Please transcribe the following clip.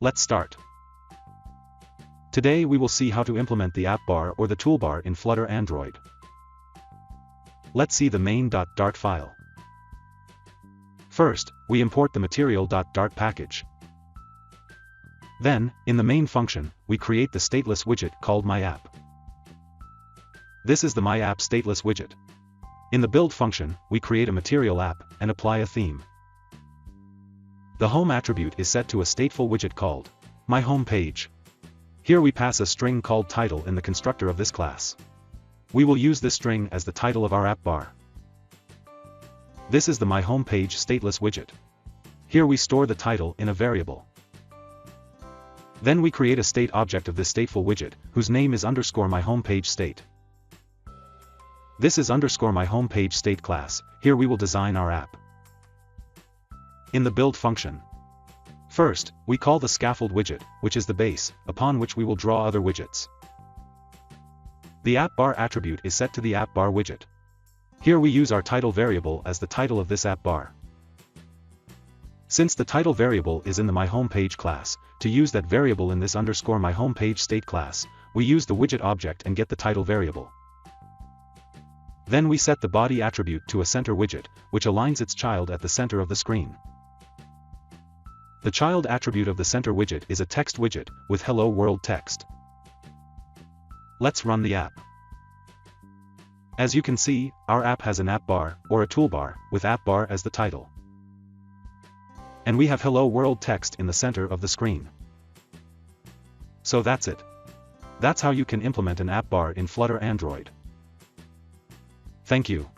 Let's start. Today we will see how to implement the app bar or the toolbar in Flutter Android. Let's see the main.dart file. First, we import the material.dart package. Then, in the main function, we create the stateless widget called myApp. This is the myApp stateless widget. In the build function, we create a material app and apply a theme. The home attribute is set to a stateful widget called myHomePage. Here we pass a string called title in the constructor of this class. We will use this string as the title of our app bar. This is the myHomePage stateless widget. Here we store the title in a variable. Then we create a state object of this stateful widget, whose name is _myHomePageState. This is _myHomePageState class. Here we will design our app. In the build function. First, we call the scaffold widget, which is the base, upon which we will draw other widgets. The app bar attribute is set to the app bar widget. Here we use our title variable as the title of this app bar. Since the title variable is in the myHomePage class, to use that variable in this _myHomePageState class, we use the widget object and get the title variable. Then we set the body attribute to a center widget, which aligns its child at the center of the screen. The child attribute of the center widget is a text widget, with Hello World text. Let's run the app. As you can see, our app has an app bar, or a toolbar, with app bar as the title. And we have Hello World text in the center of the screen. So that's it. That's how you can implement an app bar in Flutter Android. Thank you.